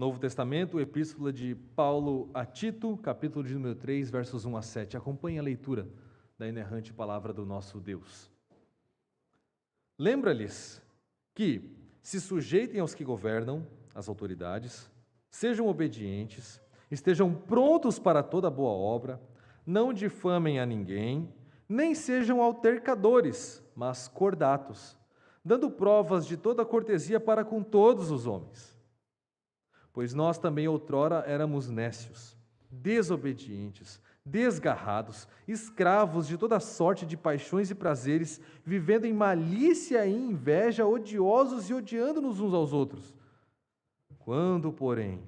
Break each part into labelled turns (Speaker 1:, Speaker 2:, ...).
Speaker 1: Novo Testamento, Epístola de Paulo a Tito, capítulo de número 3, versos 1 a 7. Acompanhe a leitura da inerrante palavra do nosso Deus. Lembra-lhes que se sujeitem aos que governam, as autoridades, sejam obedientes, estejam prontos para toda boa obra, não difamem a ninguém, nem sejam altercadores, mas cordatos, dando provas de toda cortesia para com todos os homens. Pois nós também outrora éramos nécios, desobedientes, desgarrados, escravos de toda sorte de paixões e prazeres, vivendo em malícia e inveja, odiosos e odiando-nos uns aos outros. Quando, porém,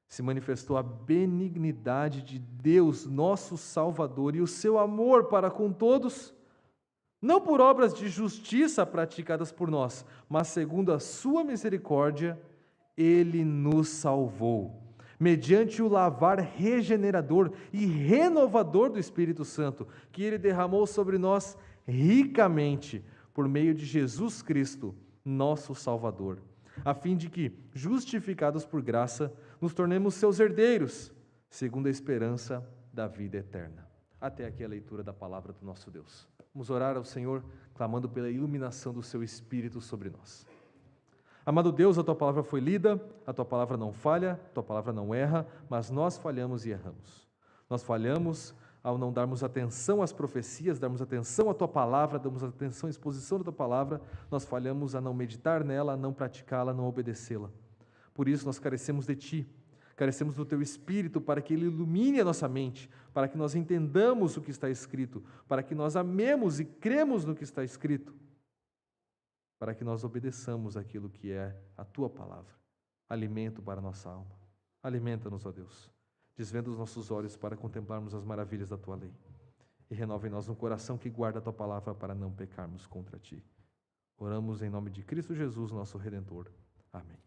Speaker 1: se manifestou a benignidade de Deus, nosso Salvador, e o seu amor para com todos, não por obras de justiça praticadas por nós, mas segundo a sua misericórdia, Ele nos salvou, mediante o lavar regenerador e renovador do Espírito Santo, que Ele derramou sobre nós ricamente, por meio de Jesus Cristo, nosso Salvador, a fim de que, justificados por graça, nos tornemos seus herdeiros, segundo a esperança da vida eterna. Até aqui a leitura da palavra do nosso Deus. Vamos orar ao Senhor, clamando pela iluminação do seu Espírito sobre nós. Amado Deus, a Tua palavra foi lida, a Tua palavra não falha, a Tua palavra não erra, mas nós falhamos e erramos. Nós falhamos ao não darmos atenção às profecias, darmos atenção à Tua palavra, darmos atenção à exposição da Tua palavra, nós falhamos a não meditar nela, a não praticá-la, a não obedecê-la. Por isso nós carecemos de Ti, carecemos do Teu Espírito para que Ele ilumine a nossa mente, para que nós entendamos o que está escrito, para que nós amemos e cremos no que está escrito, para que nós obedeçamos aquilo que é a Tua palavra, alimento para a nossa alma. Alimenta-nos, ó Deus, desvenda os nossos olhos para contemplarmos as maravilhas da Tua lei, e renova em nós um coração que guarda a Tua palavra para não pecarmos contra Ti. Oramos em nome de Cristo Jesus, nosso Redentor. Amém.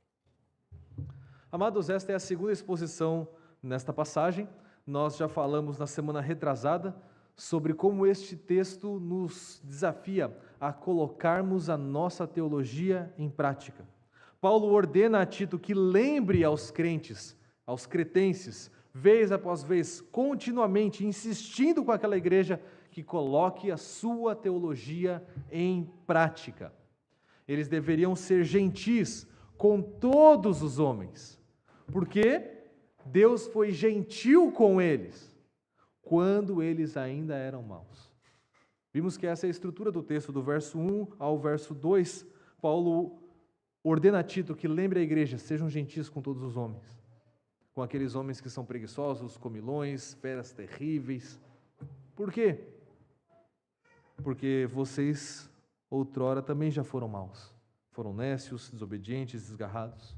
Speaker 1: Amados, esta é a segunda exposição nesta passagem. Nós já falamos na semana retrasada sobre como este texto nos desafia a colocarmos a nossa teologia em prática. Paulo ordena a Tito que lembre aos crentes, aos cretenses, vez após vez, continuamente, insistindo com aquela igreja, que coloque a sua teologia em prática. Eles deveriam ser gentis com todos os homens, porque Deus foi gentil com eles quando eles ainda eram maus. Vimos que essa é a estrutura do texto, do verso 1 ao verso 2. Paulo ordena a Tito que lembre a igreja, sejam gentis com todos os homens, com aqueles homens que são preguiçosos, comilões, feras terríveis. Por quê? Porque vocês outrora também já foram maus, foram nécios, desobedientes, desgarrados,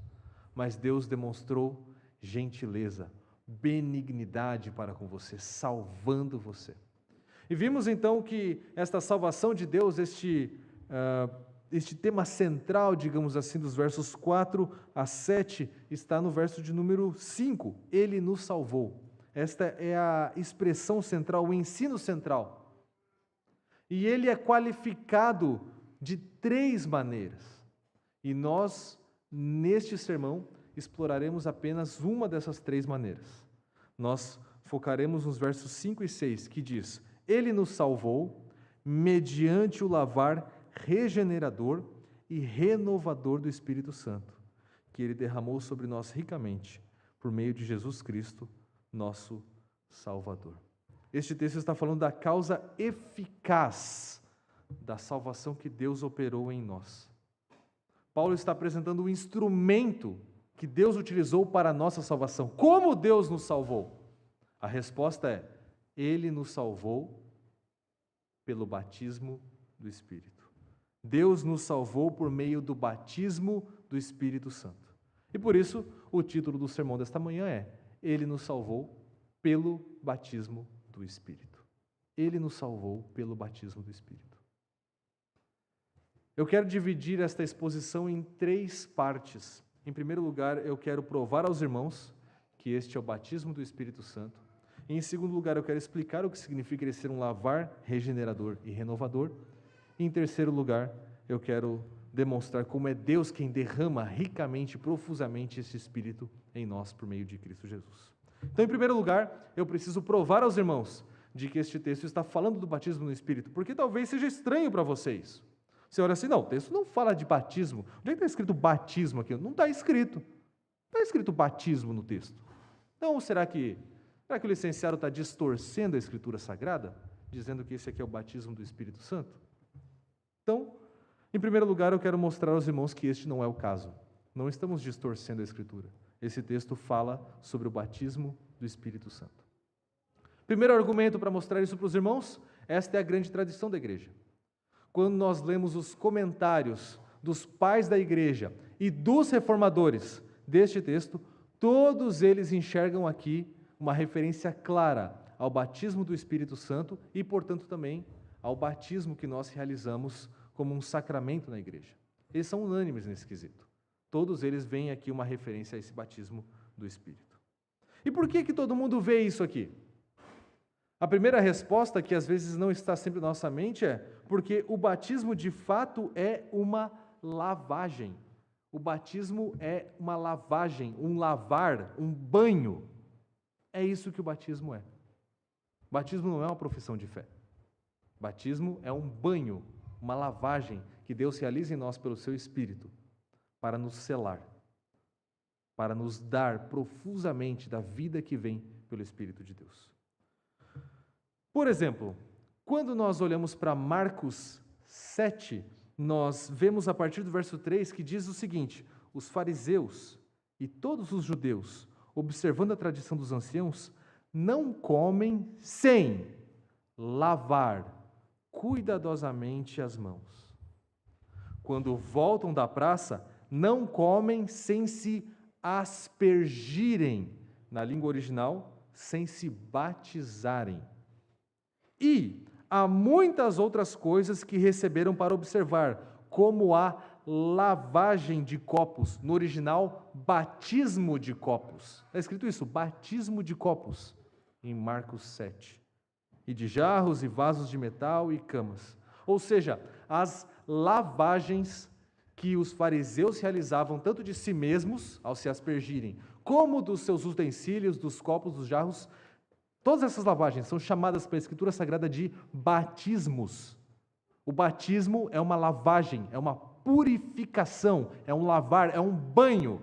Speaker 1: mas Deus demonstrou gentileza, benignidade para com você, salvando você. E vimos então que esta salvação de Deus, este tema central, digamos assim, dos versos 4 a 7, está no verso de número 5, Ele nos salvou. Esta é a expressão central, o ensino central. E ele é qualificado de 3 maneiras. E nós, neste sermão, exploraremos apenas uma dessas 3 maneiras. Nós focaremos nos versos 5 e 6, que diz: Ele nos salvou mediante o lavar regenerador e renovador do Espírito Santo, que Ele derramou sobre nós ricamente, por meio de Jesus Cristo, nosso Salvador. Este texto está falando da causa eficaz da salvação que Deus operou em nós. Paulo está apresentando o instrumento que Deus utilizou para a nossa salvação. Como Deus nos salvou? A resposta é: Ele nos salvou pelo batismo do Espírito. Deus nos salvou por meio do batismo do Espírito Santo. E por isso, o título do sermão desta manhã é: Ele nos salvou pelo batismo do Espírito. Ele nos salvou pelo batismo do Espírito. Eu quero dividir esta exposição em 3 partes. Em primeiro lugar, eu quero provar aos irmãos que este é o batismo do Espírito Santo. E, em segundo lugar, eu quero explicar o que significa ele ser um lavar regenerador e renovador. E, em terceiro lugar, eu quero demonstrar como é Deus quem derrama ricamente, profusamente esse Espírito em nós por meio de Cristo Jesus. Então, em primeiro lugar, eu preciso provar aos irmãos de que este texto está falando do batismo no Espírito, porque talvez seja estranho para vocês. Você olha assim, não, o texto não fala de batismo. Onde é que está escrito batismo aqui? Não está escrito. Não está escrito batismo no texto. Então, será que o licenciado está distorcendo a Escritura Sagrada, dizendo que esse aqui é o batismo do Espírito Santo? Então, em primeiro lugar, eu quero mostrar aos irmãos que este não é o caso. Não estamos distorcendo a Escritura. Esse texto fala sobre o batismo do Espírito Santo. Primeiro argumento para mostrar isso para os irmãos, esta é a grande tradição da igreja. Quando nós lemos os comentários dos pais da igreja e dos reformadores deste texto, todos eles enxergam aqui uma referência clara ao batismo do Espírito Santo e, portanto, também ao batismo que nós realizamos como um sacramento na igreja. Eles são unânimes nesse quesito. Todos eles veem aqui uma referência a esse batismo do Espírito. E por que todo mundo vê isso aqui? A primeira resposta, que às vezes não está sempre na nossa mente, é porque o batismo de fato é uma lavagem. O batismo é uma lavagem, um lavar, um banho. É isso que o batismo é. O batismo não é uma profissão de fé. O batismo é um banho, uma lavagem que Deus realiza em nós pelo seu Espírito para nos selar, para nos dar profusamente da vida que vem pelo Espírito de Deus. Por exemplo, quando nós olhamos para Marcos 7, nós vemos a partir do verso 3 que diz o seguinte: os fariseus e todos os judeus, observando a tradição dos anciãos, não comem sem lavar cuidadosamente as mãos. Quando voltam da praça, não comem sem se aspergirem, na língua original, sem se batizarem. E há muitas outras coisas que receberam para observar, como a lavagem de copos, no original, batismo de copos. Está escrito isso, batismo de copos, em Marcos 7. E de jarros e vasos de metal e camas. Ou seja, as lavagens que os fariseus realizavam tanto de si mesmos, ao se aspergirem, como dos seus utensílios, dos copos, dos jarros. Todas essas lavagens são chamadas pela Escritura Sagrada de batismos. O batismo é uma lavagem, é uma purificação, é um lavar, é um banho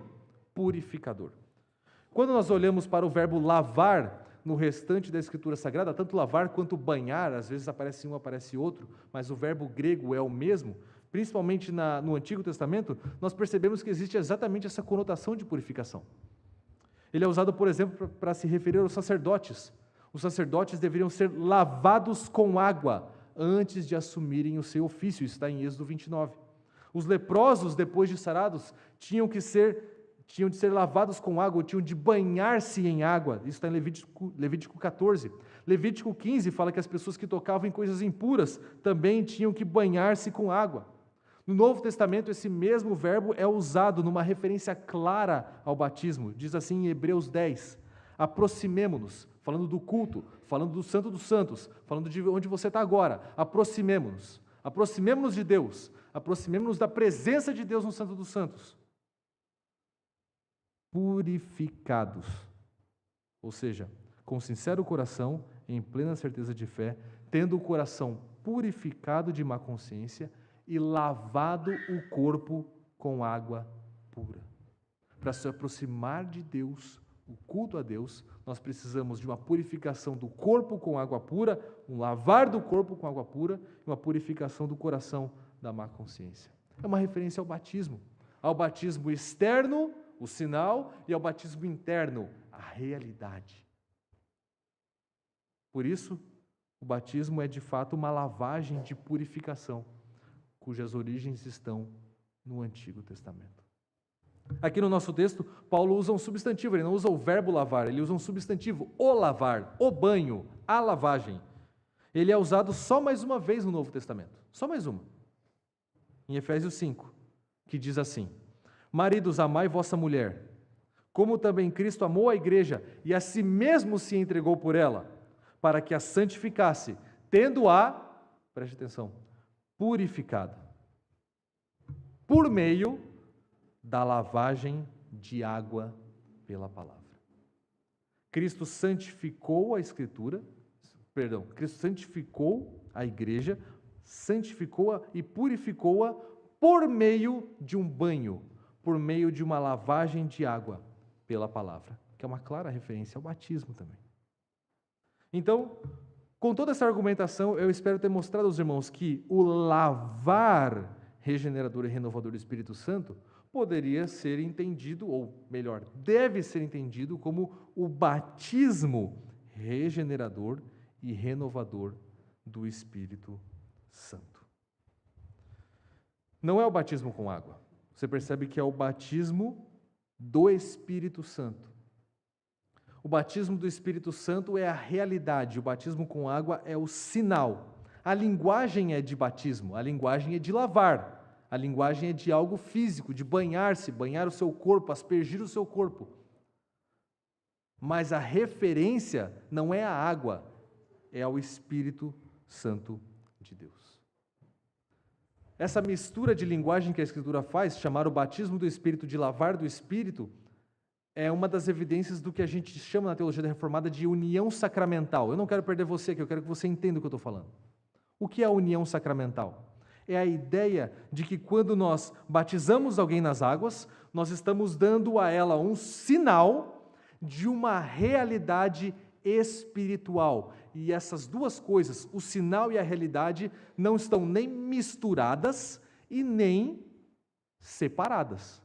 Speaker 1: purificador. Quando nós olhamos para o verbo lavar no restante da Escritura Sagrada, tanto lavar quanto banhar, às vezes aparece um, aparece outro, mas o verbo grego é o mesmo, principalmente no Antigo Testamento, nós percebemos que existe exatamente essa conotação de purificação. Ele é usado, por exemplo, para se referir aos sacerdotes. Os sacerdotes deveriam ser lavados com água antes de assumirem o seu ofício. Isso está em Êxodo 29. Os leprosos, depois de sarados, tinham de ser lavados com água, tinham de banhar-se em água. Isso está em Levítico 14. Levítico 15 fala que as pessoas que tocavam em coisas impuras também tinham que banhar-se com água. No Novo Testamento, esse mesmo verbo é usado numa referência clara ao batismo. Diz assim em Hebreus 10, aproximemo-nos, falando do culto, falando do Santo dos Santos, falando de onde você está agora, aproximemo-nos de Deus, aproximemo-nos da presença de Deus no Santo dos Santos. Purificados, ou seja, com sincero coração, em plena certeza de fé, tendo o coração purificado de má consciência e lavado o corpo com água pura. Para se aproximar de Deus, o culto a Deus, nós precisamos de uma purificação do corpo com água pura, um lavar do corpo com água pura e uma purificação do coração da má consciência. É uma referência ao batismo externo, o sinal, e ao batismo interno, a realidade. Por isso, o batismo é de fato uma lavagem de purificação, cujas origens estão no Antigo Testamento. Aqui no nosso texto, Paulo usa um substantivo, ele não usa o verbo lavar, ele usa um substantivo, o lavar, o banho, a lavagem. Ele é usado só mais uma vez no Novo Testamento, só mais uma. Em Efésios 5, que diz assim: maridos, amai vossa mulher, como também Cristo amou a igreja e a si mesmo se entregou por ela, para que a santificasse, tendo-a, preste atenção, purificado por meio da lavagem de água pela palavra. Cristo santificou a Escritura, Cristo santificou a igreja, santificou-a e purificou-a por meio de um banho, por meio de uma lavagem de água pela palavra, que é uma clara referência ao batismo também. Então, com toda essa argumentação, eu espero ter mostrado aos irmãos que o lavar regenerador e renovador do Espírito Santo poderia ser entendido, ou melhor, deve ser entendido como o batismo regenerador e renovador do Espírito Santo. Não é o batismo com água. Você percebe que é o batismo do Espírito Santo. O batismo do Espírito Santo é a realidade, o batismo com água é o sinal. A linguagem é de batismo, a linguagem é de lavar. A linguagem é de algo físico, de banhar-se, banhar o seu corpo, aspergir o seu corpo. Mas a referência não é a água, é ao Espírito Santo de Deus. Essa mistura de linguagem que a Escritura faz, chamar o batismo do Espírito de lavar do Espírito, é uma das evidências do que a gente chama na teologia da Reformada de união sacramental. Eu não quero perder você aqui, eu quero que você entenda o que eu estou falando. O que é a união sacramental? É a ideia de que quando nós batizamos alguém nas águas, nós estamos dando a ela um sinal de uma realidade espiritual. E essas duas coisas, o sinal e a realidade, não estão nem misturadas e nem separadas.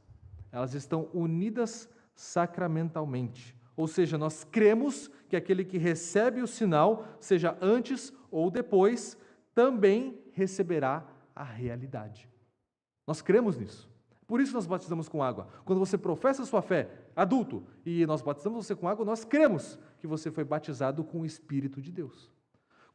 Speaker 1: Elas estão unidas sacramentalmente. Ou seja, nós cremos que aquele que recebe o sinal, seja antes ou depois, também receberá a realidade. Nós cremos nisso. Por isso nós batizamos com água. Quando você professa a sua fé, adulto, e nós batizamos você com água, nós cremos que você foi batizado com o Espírito de Deus.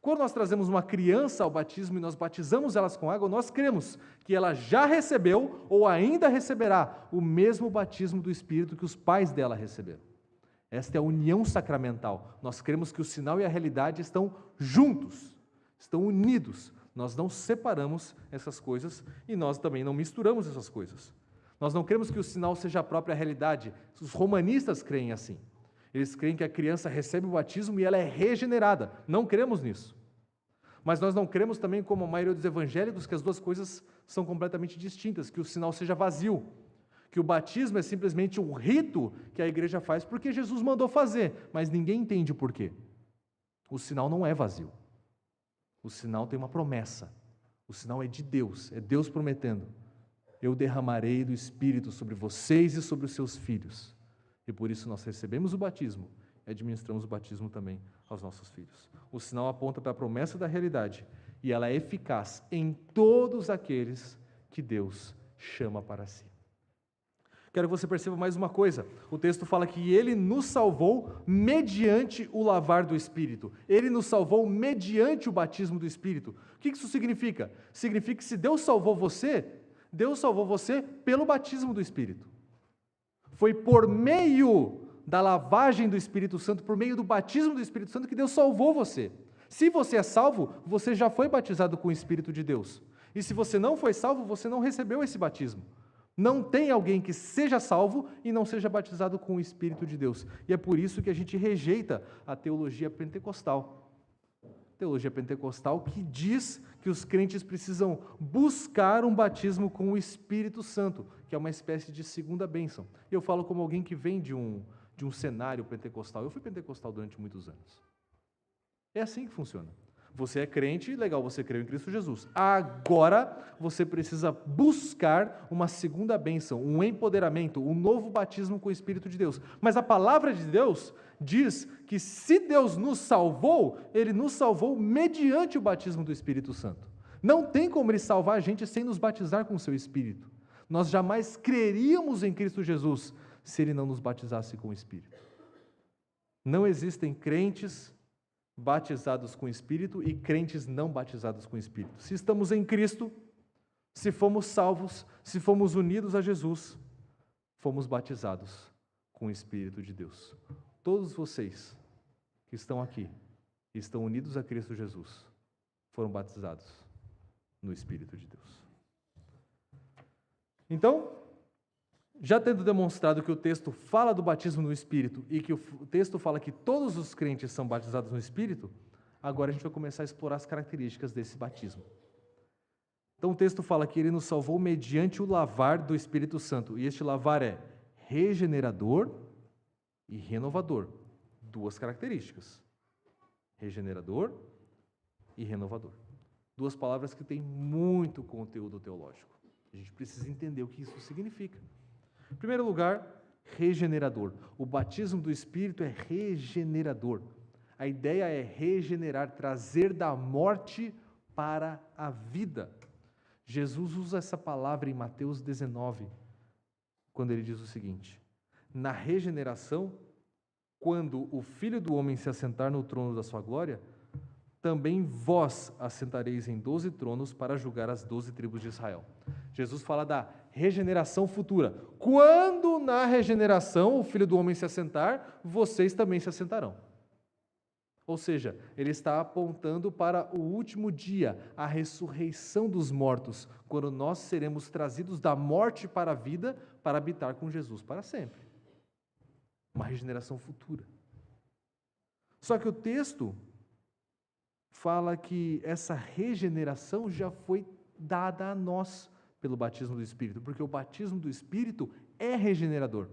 Speaker 1: Quando nós trazemos uma criança ao batismo e nós batizamos elas com água, nós cremos que ela já recebeu ou ainda receberá o mesmo batismo do Espírito que os pais dela receberam. Esta é a união sacramental. Nós cremos que o sinal e a realidade estão juntos, estão unidos. Nós não separamos essas coisas e nós também não misturamos essas coisas. Nós não cremos que o sinal seja a própria realidade. Os romanistas creem assim. Eles creem que a criança recebe o batismo e ela é regenerada. Não cremos nisso. Mas nós não cremos também, como a maioria dos evangélicos, que as duas coisas são completamente distintas, que o sinal seja vazio, que o batismo é simplesmente um rito que a igreja faz porque Jesus mandou fazer, mas ninguém entende o porquê. O sinal não é vazio. O sinal tem uma promessa. O sinal é de Deus, é Deus prometendo: eu derramarei do Espírito sobre vocês e sobre os seus filhos. E por isso nós recebemos o batismo e administramos o batismo também aos nossos filhos. O sinal aponta para a promessa da realidade e ela é eficaz em todos aqueles que Deus chama para si. Quero que você perceba mais uma coisa. O texto fala que Ele nos salvou mediante o lavar do Espírito. Ele nos salvou mediante o batismo do Espírito. O que isso significa? Significa que se Deus salvou você pelo batismo do Espírito. Foi por meio da lavagem do Espírito Santo, por meio do batismo do Espírito Santo, que Deus salvou você. Se você é salvo, você já foi batizado com o Espírito de Deus. E se você não foi salvo, você não recebeu esse batismo. Não tem alguém que seja salvo e não seja batizado com o Espírito de Deus. E é por isso que a gente rejeita a teologia pentecostal. Teologia pentecostal que diz que os crentes precisam buscar um batismo com o Espírito Santo, que é uma espécie de segunda bênção. E eu falo como alguém que vem de um cenário pentecostal. Eu fui pentecostal durante muitos anos. É assim que funciona. Você é crente, legal, você creu em Cristo Jesus. Agora você precisa buscar uma segunda bênção, um empoderamento, um novo batismo com o Espírito de Deus. Mas a palavra de Deus diz que se Deus nos salvou, Ele nos salvou mediante o batismo do Espírito Santo. Não tem como Ele salvar a gente sem nos batizar com o seu Espírito. Nós jamais creríamos em Cristo Jesus se Ele não nos batizasse com o Espírito. Não existem crentes batizados com o Espírito e crentes não batizados com o Espírito. Se estamos em Cristo, se fomos salvos, se fomos unidos a Jesus, fomos batizados com o Espírito de Deus. Todos vocês que estão aqui e estão unidos a Cristo Jesus, foram batizados no Espírito de Deus. Então, já tendo demonstrado que o texto fala do batismo no Espírito e que o texto fala que todos os crentes são batizados no Espírito, agora a gente vai começar a explorar as características desse batismo. Então o texto fala que ele nos salvou mediante o lavar do Espírito Santo, e este lavar é regenerador e renovador. Duas características: regenerador e renovador. Duas palavras que têm muito conteúdo teológico. A gente precisa entender o que isso significa. Em primeiro lugar, regenerador. O batismo do Espírito é regenerador. A ideia é regenerar, trazer da morte para a vida. Jesus usa essa palavra em Mateus 19, quando ele diz o seguinte: na regeneração, quando o Filho do Homem se assentar no trono da sua glória, também vós assentareis em 12 tronos para julgar as 12 tribos de Israel. Jesus fala da regeneração futura. Quando na regeneração o Filho do Homem se assentar, vocês também se assentarão. Ou seja, ele está apontando para o último dia, a ressurreição dos mortos, quando nós seremos trazidos da morte para a vida, para habitar com Jesus para sempre. Uma regeneração futura. Só que o texto fala que essa regeneração já foi dada a nós pelo batismo do Espírito, porque o batismo do Espírito é regenerador.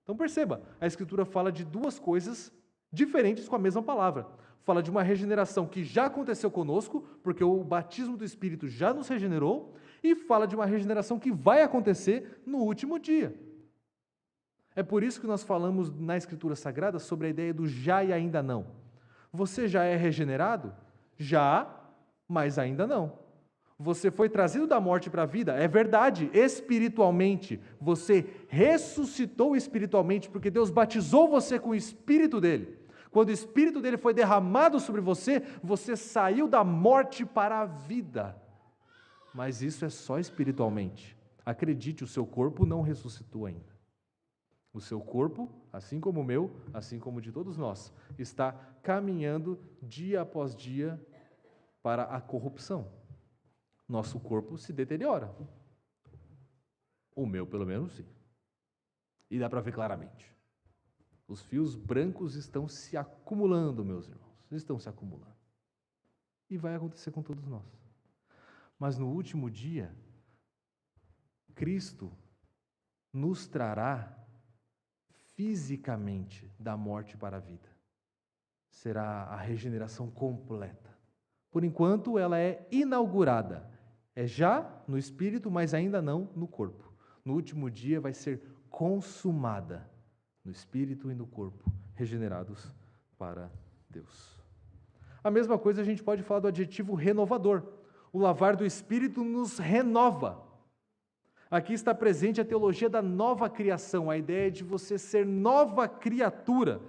Speaker 1: Então perceba, a Escritura fala de duas coisas diferentes com a mesma palavra. Fala de uma regeneração que já aconteceu conosco, porque o batismo do Espírito já nos regenerou, e fala de uma regeneração que vai acontecer no último dia. É por isso que nós falamos na Escritura Sagrada sobre a ideia do já e ainda não. Você já é regenerado? Já, mas ainda não. Você foi trazido da morte para a vida, é verdade, espiritualmente. Você ressuscitou espiritualmente, porque Deus batizou você com o Espírito dele. Quando o Espírito dele foi derramado sobre você, você saiu da morte para a vida. Mas isso é só espiritualmente. Acredite, o seu corpo não ressuscitou ainda. O seu corpo, assim como o meu, assim como o de todos nós, está caminhando dia após dia para a corrupção. Nosso corpo se deteriora. O meu, pelo menos, sim. E dá para ver claramente. Os fios brancos estão se acumulando, meus irmãos. Estão se acumulando. E vai acontecer com todos nós. Mas no último dia, Cristo nos trará fisicamente da morte para a vida. Será a regeneração completa. Por enquanto, ela é inaugurada. É já no espírito, mas ainda não no corpo. No último dia vai ser consumada no espírito e no corpo, regenerados para Deus. A mesma coisa a gente pode falar do adjetivo renovador. O lavar do espírito nos renova. Aqui está presente a teologia da nova criação, a ideia de você ser nova criatura.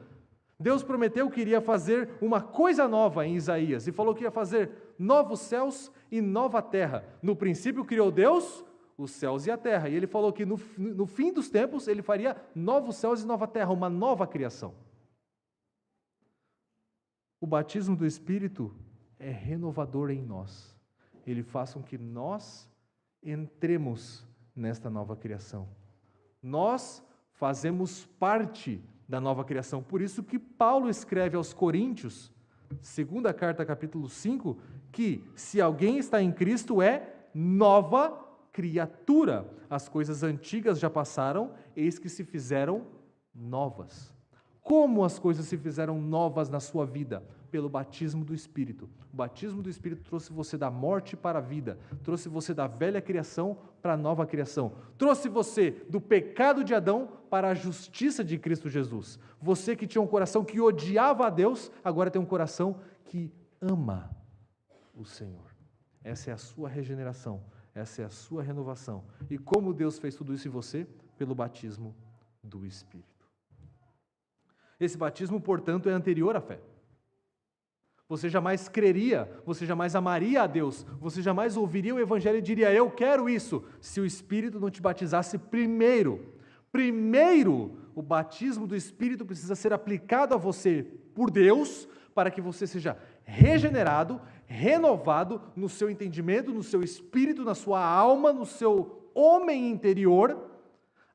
Speaker 1: Deus prometeu que iria fazer uma coisa nova em Isaías, e falou que ia fazer novos céus e nova terra. No princípio criou Deus os céus e a terra, e ele falou que no fim dos tempos ele faria novos céus e nova terra, uma nova criação. O batismo do Espírito é renovador em nós. Ele faz com que nós entremos nesta nova criação. Nós fazemos parte da nova criação. Por isso que Paulo escreve aos Coríntios, segunda carta, capítulo 5, que se alguém está em Cristo é nova criatura. As coisas antigas já passaram, eis que se fizeram novas. Como as coisas se fizeram novas na sua vida? Pelo batismo do Espírito. O batismo do Espírito trouxe você da morte para a vida, trouxe você da velha criação para a nova criação, trouxe você do pecado de Adão para a justiça de Cristo Jesus. Você que tinha um coração que odiava a Deus, agora tem um coração que ama o Senhor. Essa é a sua regeneração, essa é a sua renovação. E como Deus fez tudo isso em você? Pelo batismo do Espírito. Esse batismo, portanto, é anterior à fé. Você jamais creria, você jamais amaria a Deus, você jamais ouviria o Evangelho e diria, eu quero isso, se o Espírito não te batizasse primeiro. Primeiro, o batismo do Espírito precisa ser aplicado a você por Deus, para que você seja regenerado, renovado no seu entendimento, no seu espírito, na sua alma, no seu homem interior,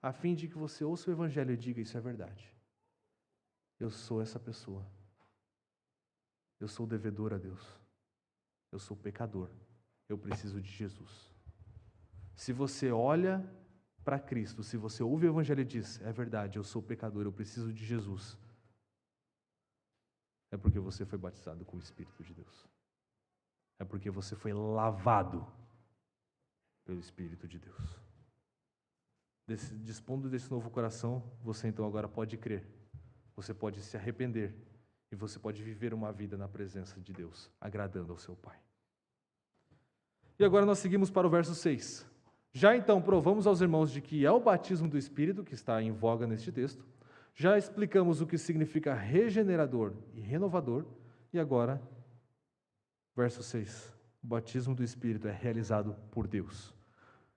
Speaker 1: a fim de que você ouça o Evangelho e diga: isso é verdade. Eu sou essa pessoa. Eu sou devedor a Deus. Eu sou pecador. Eu preciso de Jesus. Se você olha para Cristo, se você ouve o Evangelho e diz: é verdade, eu sou pecador, eu preciso de Jesus, é porque você foi batizado com o Espírito de Deus. É porque você foi lavado pelo Espírito de Deus. Dispondo desse novo coração, você então agora pode crer, você pode se arrepender e você pode viver uma vida na presença de Deus, agradando ao seu Pai. E agora nós seguimos para o verso 6. Já então provamos aos irmãos de que é o batismo do Espírito que está em voga neste texto, já explicamos o que significa regenerador e renovador, e agora, verso 6, o batismo do Espírito é realizado por Deus.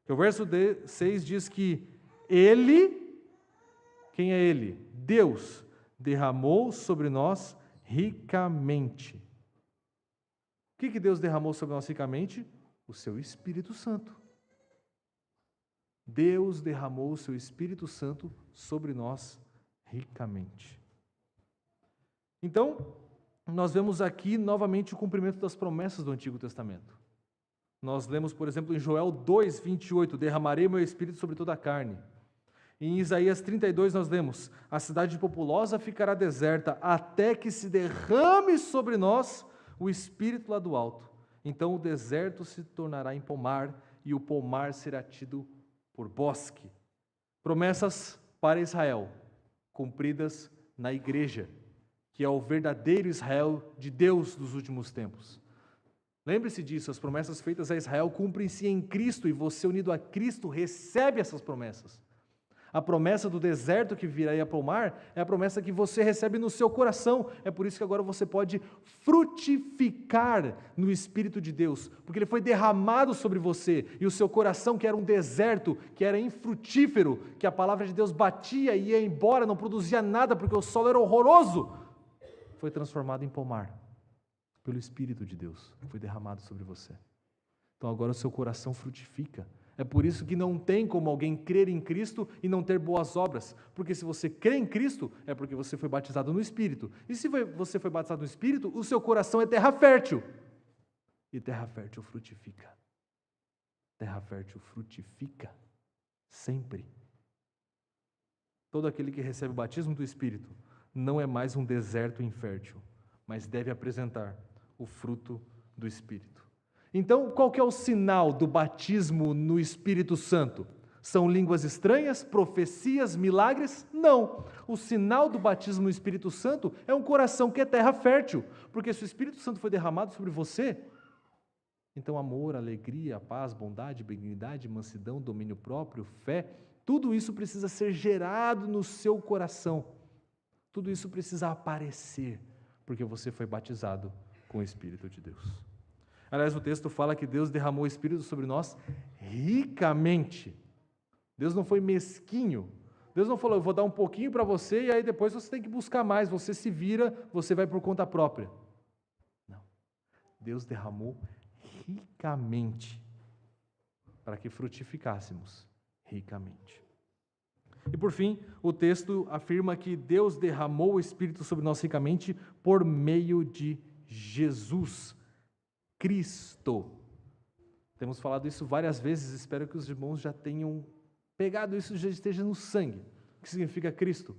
Speaker 1: O verso 6 diz que Ele, quem é Ele? Deus, derramou sobre nós ricamente. O que Deus derramou sobre nós ricamente? O seu Espírito Santo. Deus derramou o seu Espírito Santo sobre nós ricamente. Então, nós vemos aqui novamente o cumprimento das promessas do Antigo Testamento. Nós lemos, por exemplo, em Joel 2:28, derramarei meu Espírito sobre toda a carne. Em Isaías 32 nós lemos, a cidade populosa ficará deserta até que se derrame sobre nós o Espírito lá do alto. Então o deserto se tornará em pomar e o pomar será tido por bosque. Promessas para Israel, cumpridas na igreja, que é o verdadeiro Israel de Deus dos últimos tempos. Lembre-se disso, as promessas feitas a Israel cumprem-se em Cristo, e você, unido a Cristo, recebe essas promessas. A promessa do deserto que virá a pomar é a promessa que você recebe no seu coração. É por isso que agora você pode frutificar no Espírito de Deus, porque ele foi derramado sobre você, e o seu coração, que era um deserto, que era infrutífero, que a palavra de Deus batia e ia embora, não produzia nada, porque o solo era horroroso, foi transformado em pomar, pelo Espírito de Deus, que foi derramado sobre você. Então agora o seu coração frutifica. É por isso que não tem como alguém crer em Cristo e não ter boas obras, porque se você crê em Cristo, é porque você foi batizado no Espírito. E se você foi batizado no Espírito, o seu coração é terra fértil. E terra fértil frutifica. Terra fértil frutifica sempre. Todo aquele que recebe o batismo do Espírito não é mais um deserto infértil, mas deve apresentar o fruto do Espírito. Então, qual que é o sinal do batismo no Espírito Santo? São línguas estranhas, profecias, milagres? Não. O sinal do batismo no Espírito Santo é um coração que é terra fértil, porque se o Espírito Santo foi derramado sobre você, então amor, alegria, paz, bondade, benignidade, mansidão, domínio próprio, fé, tudo isso precisa ser gerado no seu coração. Tudo isso precisa aparecer, porque você foi batizado com o Espírito de Deus. Aliás, o texto fala que Deus derramou o Espírito sobre nós ricamente. Deus não foi mesquinho. Deus não falou: eu vou dar um pouquinho para você e aí depois você tem que buscar mais, você se vira, você vai por conta própria. Não. Deus derramou ricamente para que frutificássemos ricamente. E por fim, o texto afirma que Deus derramou o Espírito sobre nós ricamente por meio de Jesus Cristo. Temos falado isso várias vezes, espero que os irmãos já tenham pegado isso, já esteja no sangue. O que significa Cristo?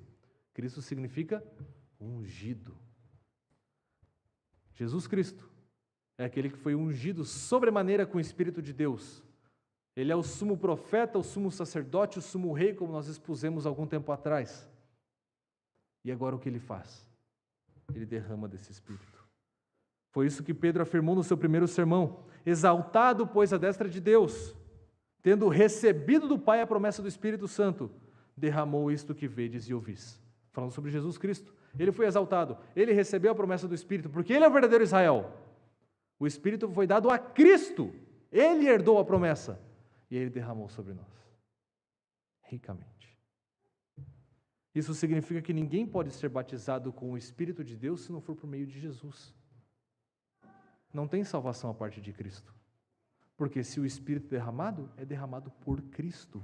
Speaker 1: Cristo significa ungido. Jesus Cristo é aquele que foi ungido sobremaneira com o Espírito de Deus. Ele é o sumo profeta, o sumo sacerdote, o sumo rei, como nós expusemos algum tempo atrás. E agora o que ele faz? Ele derrama desse Espírito. Foi isso que Pedro afirmou no seu primeiro sermão. Exaltado, pois, à destra de Deus, tendo recebido do Pai a promessa do Espírito Santo, derramou isto que vedes e ouvis. Falando sobre Jesus Cristo. Ele foi exaltado, ele recebeu a promessa do Espírito, porque ele é o verdadeiro Israel. O Espírito foi dado a Cristo, ele herdou a promessa, e ele derramou sobre nós, ricamente. Isso significa que ninguém pode ser batizado com o Espírito de Deus se não for por meio de Jesus. Não tem salvação a parte de Cristo. Porque se o Espírito derramado, é derramado por Cristo.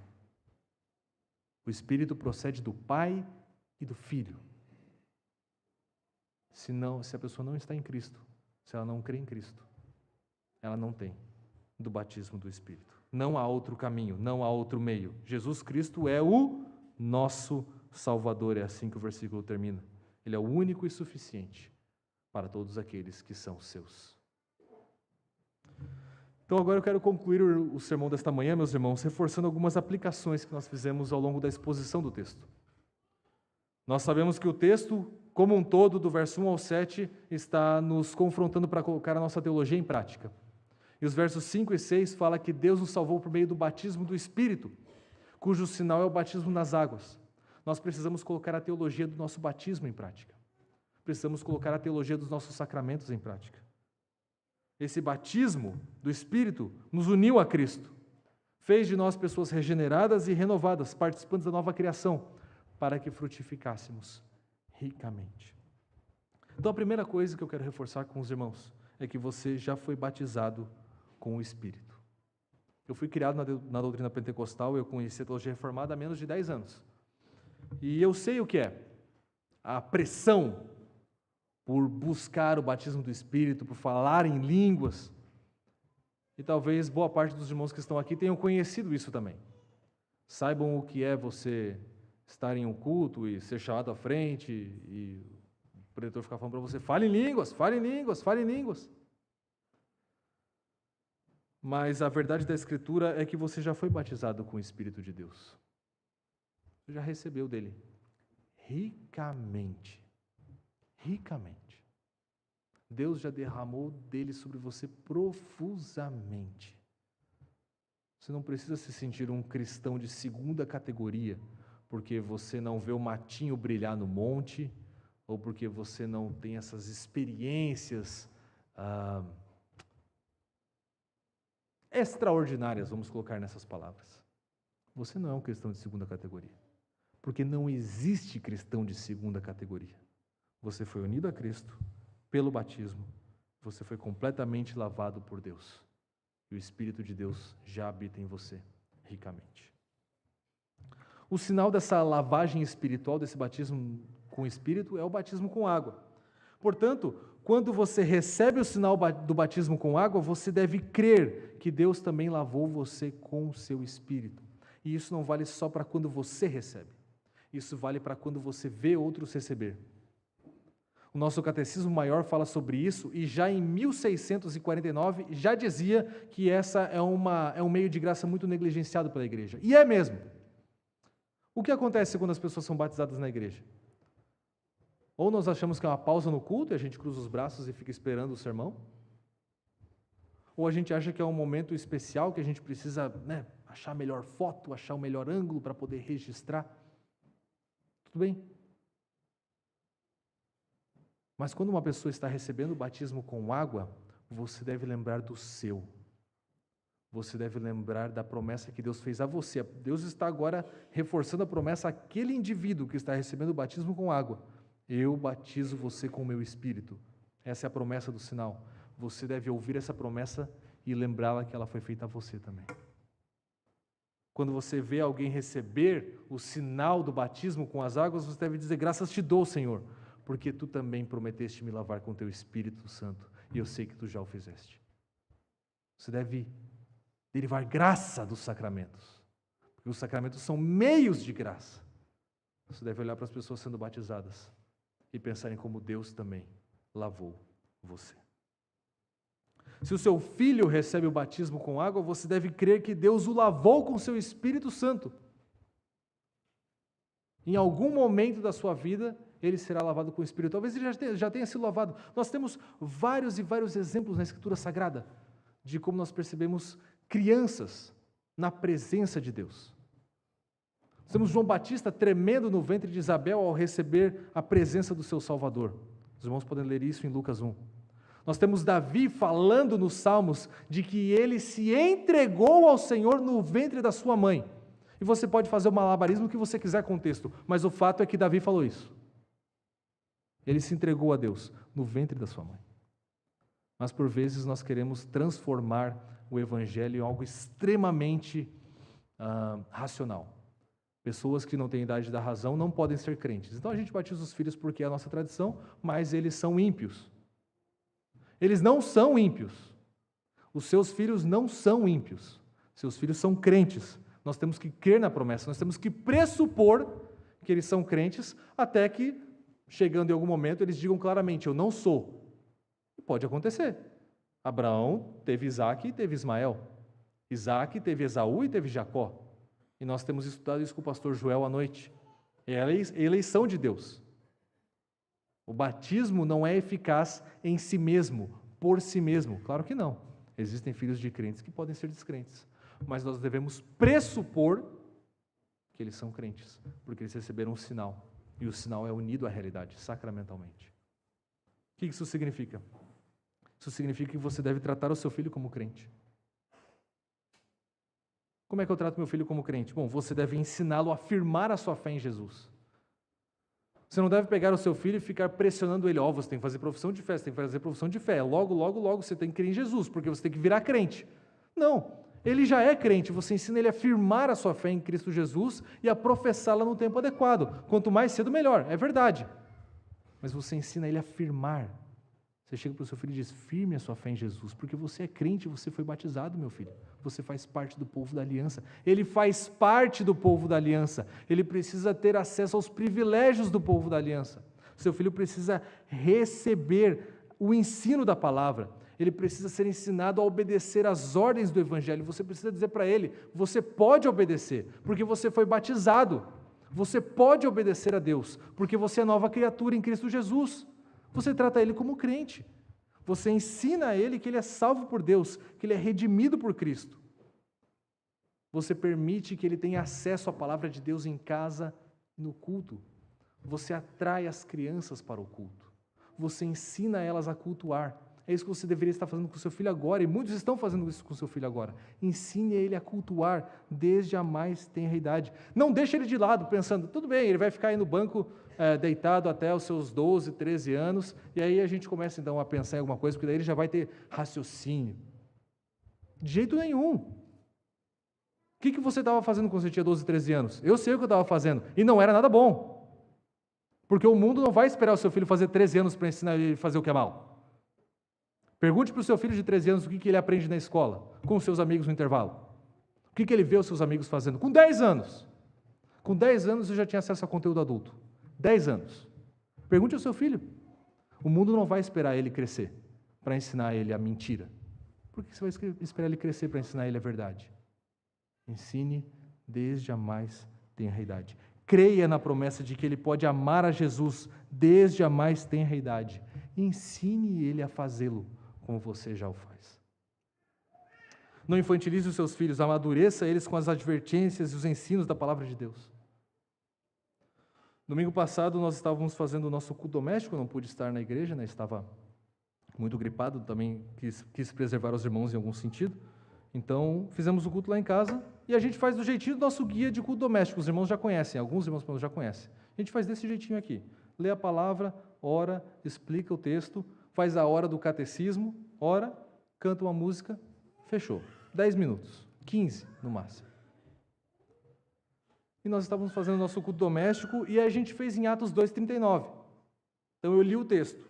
Speaker 1: O Espírito procede do Pai e do Filho. Se a pessoa não está em Cristo, se ela não crê em Cristo, ela não tem do batismo do Espírito. Não há outro caminho, não há outro meio. Jesus Cristo é o nosso Salvador, é assim que o versículo termina. Ele é o único e suficiente para todos aqueles que são seus. Então agora eu quero concluir o sermão desta manhã, meus irmãos, reforçando algumas aplicações que nós fizemos ao longo da exposição do texto. Nós sabemos que o texto, como um todo, do verso 1 ao 7, está nos confrontando para colocar a nossa teologia em prática. E os versos 5 e 6 falam que Deus nos salvou por meio do batismo do Espírito, cujo sinal é o batismo nas águas. Nós precisamos colocar a teologia do nosso batismo em prática. Precisamos colocar a teologia dos nossos sacramentos em prática. Esse batismo do Espírito nos uniu a Cristo, fez de nós pessoas regeneradas e renovadas, participantes da nova criação, para que frutificássemos ricamente. Então a primeira coisa que eu quero reforçar com os irmãos é que você já foi batizado com o Espírito. Eu fui criado na doutrina pentecostal, eu conheci a teologia reformada há menos de 10 anos. E eu sei o que é a pressão por buscar o batismo do Espírito, por falar em línguas. E talvez boa parte dos irmãos que estão aqui tenham conhecido isso também. Saibam o que é você estar em um culto e ser chamado à frente e o pregador ficar falando para você, fale em línguas, fale em línguas, fale em línguas. Mas a verdade da Escritura é que você já foi batizado com o Espírito de Deus. Você já recebeu dele ricamente. Ricamente. Deus já derramou dele sobre você profusamente. Você não precisa se sentir um cristão de segunda categoria, porque você não vê o matinho brilhar no monte, ou porque você não tem essas experiências extraordinárias, vamos colocar nessas palavras. Você não é um cristão de segunda categoria, porque não existe cristão de segunda categoria. Você foi unido a Cristo pelo batismo, você foi completamente lavado por Deus, e o Espírito de Deus já habita em você ricamente. O sinal dessa lavagem espiritual, desse batismo com o Espírito, é o batismo com água. Portanto, quando você recebe o sinal do batismo com água, você deve crer que Deus também lavou você com o seu Espírito. E isso não vale só para quando você recebe. Isso vale para quando você vê outros receber. O nosso Catecismo Maior fala sobre isso e já em 1649 já dizia que essa é um meio de graça muito negligenciado pela igreja. E é mesmo. O que acontece quando as pessoas são batizadas na igreja? Ou nós achamos que é uma pausa no culto e a gente cruza os braços e fica esperando o sermão? Ou a gente acha que é um momento especial que a gente precisa, achar a melhor foto, achar o melhor ângulo para poder registrar? Tudo bem. Mas quando uma pessoa está recebendo o batismo com água, você deve lembrar do seu. Você deve lembrar da promessa que Deus fez a você. Deus está agora reforçando a promessa àquele indivíduo que está recebendo o batismo com água. Eu batizo você com o meu Espírito. Essa é a promessa do sinal. Você deve ouvir essa promessa e lembrá-la que ela foi feita a você também. Quando você vê alguém receber o sinal do batismo com as águas, você deve dizer, graças te dou, Senhor, porque tu também prometeste me lavar com teu Espírito Santo, e eu sei que tu já o fizeste. Você deve derivar graça dos sacramentos, porque os sacramentos são meios de graça. Você deve olhar para as pessoas sendo batizadas e pensar em como Deus também lavou você. Se o seu filho recebe o batismo com água, você deve crer que Deus o lavou com seu Espírito Santo. Em algum momento da sua vida, ele será lavado com o Espírito. Talvez ele já tenha sido lavado. Nós temos vários e vários exemplos na Escritura Sagrada de como nós percebemos crianças na presença de Deus. Nós temos João Batista tremendo no ventre de Isabel ao receber a presença do seu Salvador. Os irmãos podem ler isso em Lucas 1. Nós temos Davi falando nos Salmos de que ele se entregou ao Senhor no ventre da sua mãe. E você pode fazer o malabarismo que você quiser com o texto, mas o fato é que Davi falou isso. Ele se entregou a Deus no ventre da sua mãe. Mas por vezes nós queremos transformar o evangelho em algo extremamente racional. Pessoas que não têm idade da razão não podem ser crentes. Então a gente batiza os filhos porque é a nossa tradição, mas eles são ímpios. Eles não são ímpios. Os seus filhos não são ímpios. Seus filhos são crentes. Nós temos que crer na promessa, nós temos que pressupor que eles são crentes, até que, chegando em algum momento, eles digam claramente, eu não sou. E pode acontecer. Abraão teve Isaque e teve Ismael. Isaque teve Esaú e teve Jacó. E nós temos estudado isso com o pastor Joel à noite. É a eleição de Deus. O batismo não é eficaz em si mesmo, por si mesmo. Claro que não. Existem filhos de crentes que podem ser descrentes. Mas nós devemos pressupor que eles são crentes, porque eles receberam um sinal. E o sinal é unido à realidade, sacramentalmente. O que isso significa? Isso significa que você deve tratar o seu filho como crente. Como é que eu trato meu filho como crente? Bom, você deve ensiná-lo a afirmar a sua fé em Jesus. Você não deve pegar o seu filho e ficar pressionando ele. Você tem que fazer profissão de fé, você tem que fazer profissão de fé. Logo você tem que crer em Jesus, porque você tem que virar crente. Não, ele já é crente, você ensina ele a afirmar a sua fé em Cristo Jesus e a professá-la no tempo adequado. Quanto mais cedo, melhor, é verdade. Mas você ensina ele a afirmar. Você chega para o seu filho e diz, firme a sua fé em Jesus, porque você é crente, você foi batizado, meu filho. Você faz parte do povo da aliança. Ele faz parte do povo da aliança. Ele precisa ter acesso aos privilégios do povo da aliança. Seu filho precisa receber o ensino da palavra. Ele precisa ser ensinado a obedecer às ordens do Evangelho. Você precisa dizer para ele, você pode obedecer, porque você foi batizado. Você pode obedecer a Deus, porque você é nova criatura em Cristo Jesus. Você trata ele como crente. Você ensina a ele que ele é salvo por Deus, que ele é redimido por Cristo. Você permite que ele tenha acesso à palavra de Deus em casa, no culto. Você atrai as crianças para o culto. Você ensina elas a cultuar. É isso que você deveria estar fazendo com o seu filho agora, e muitos estão fazendo isso com o seu filho agora. Ensine ele a cultuar desde a mais tenra idade. Não deixe ele de lado, pensando, tudo bem, ele vai ficar aí no banco deitado até os seus 12, 13 anos, e aí a gente começa então a pensar em alguma coisa, porque daí ele já vai ter raciocínio. De jeito nenhum. O que você estava fazendo quando você tinha 12, 13 anos? Eu sei o que eu estava fazendo, e não era nada bom. Porque o mundo não vai esperar o seu filho fazer 13 anos para ensinar ele a fazer o que é mal. Pergunte para o seu filho de 13 anos o que ele aprende na escola, com os seus amigos no intervalo. O que ele vê os seus amigos fazendo? Com 10 anos. Com 10 anos eu já tinha acesso a conteúdo adulto. 10 anos. Pergunte ao seu filho. O mundo não vai esperar ele crescer para ensinar ele a mentira. Por que você vai esperar ele crescer para ensinar ele a verdade? Ensine desde a mais tenra idade. Creia na promessa de que ele pode amar a Jesus desde a mais tenra idade. Ensine ele a fazê-lo como você já o faz. Não infantilize os seus filhos, amadureça eles com as advertências e os ensinos da palavra de Deus. Domingo passado nós estávamos fazendo o nosso culto doméstico, eu não pude estar na igreja, estava muito gripado, também quis preservar os irmãos em algum sentido. Então, fizemos o culto lá em casa e a gente faz do jeitinho do nosso guia de culto doméstico. Os irmãos já conhecem, alguns irmãos já conhecem. A gente faz desse jeitinho aqui. Lê a palavra, ora, explica o texto, faz a hora do catecismo, ora, canta uma música, fechou. 10 minutos, 15 no máximo. E nós estávamos fazendo o nosso culto doméstico e a gente fez em Atos 2:39. Então eu li o texto.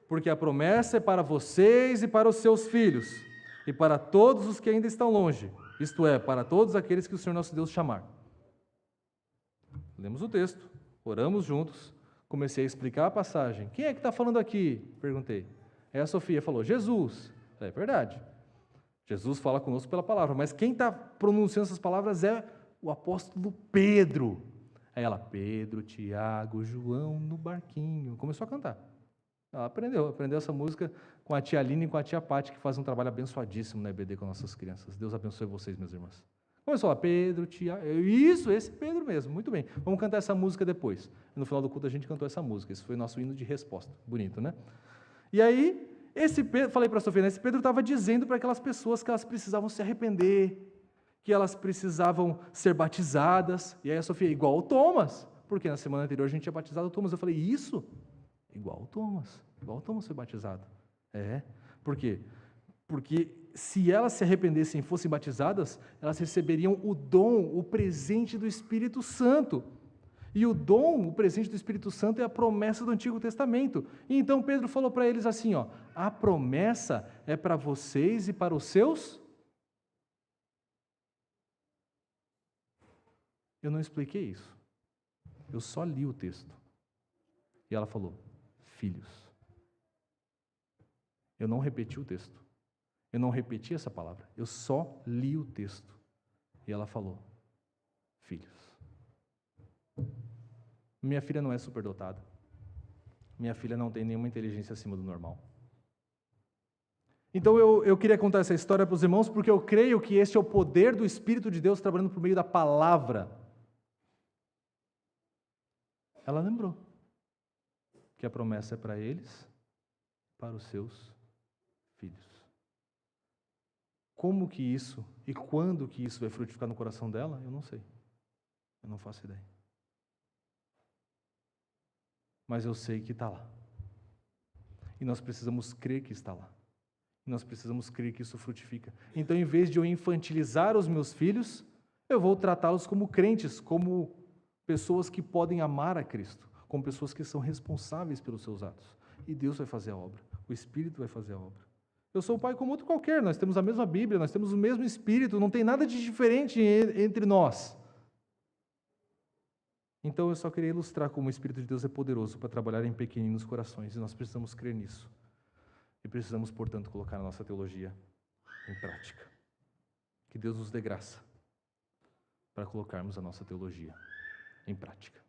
Speaker 1: Porque a promessa é para vocês e para os seus filhos, e para todos os que ainda estão longe, isto é, para todos aqueles que o Senhor nosso Deus chamar. Lemos o texto, oramos juntos, comecei a explicar a passagem. Quem é que está falando aqui? Perguntei. Aí a Sofia falou, Jesus. É verdade. Jesus fala conosco pela palavra, mas quem está pronunciando essas palavras é o apóstolo Pedro. Aí ela, Pedro, Tiago, João no barquinho. Começou a cantar. Ela aprendeu essa música com a tia Aline e com a tia Pati, que fazem um trabalho abençoadíssimo na EBD com nossas crianças. Deus abençoe vocês, meus irmãos. Começou lá, Pedro, Tiago, isso, esse Pedro mesmo, muito bem. Vamos cantar essa música depois. No final do culto a gente cantou essa música, esse foi nosso hino de resposta, bonito, né? E aí, esse Pedro, falei para a Sofia, esse Pedro estava dizendo para aquelas pessoas que elas precisavam se arrepender, que elas precisavam ser batizadas, e aí a Sofia, igual o Thomas, porque na semana anterior a gente tinha batizado o Thomas, eu falei, isso? Igual o Thomas foi batizado. Por quê? Porque se elas se arrependessem e fossem batizadas, elas receberiam o dom, o presente do Espírito Santo. E o dom, o presente do Espírito Santo é a promessa do Antigo Testamento. E então Pedro falou para eles assim, ó, a promessa é para vocês e para os seus... Eu não expliquei isso. Eu só li o texto. E ela falou, filhos. Eu não repeti o texto. Eu não repeti essa palavra. Eu só li o texto. E ela falou, filhos. Minha filha não é superdotada. Minha filha não tem nenhuma inteligência acima do normal. Então eu queria contar essa história para os irmãos, porque eu creio que este é o poder do Espírito de Deus trabalhando por meio da palavra. Ela lembrou que a promessa é para eles, para os seus filhos. Como que isso e quando que isso vai frutificar no coração dela, eu não sei. Eu não faço ideia. Mas eu sei que está lá. E nós precisamos crer que está lá. E nós precisamos crer que isso frutifica. Então, em vez de eu infantilizar os meus filhos, eu vou tratá-los como crentes, como pessoas que podem amar a Cristo, como pessoas que são responsáveis pelos seus atos. E Deus vai fazer a obra. O Espírito vai fazer a obra. Eu sou um pai como outro qualquer, nós temos a mesma Bíblia, nós temos o mesmo Espírito, não tem nada de diferente entre nós. Então eu só queria ilustrar como o Espírito de Deus é poderoso para trabalhar em pequeninos corações, e nós precisamos crer nisso. E precisamos, portanto, colocar a nossa teologia em prática. Que Deus nos dê graça para colocarmos a nossa teologia em prática.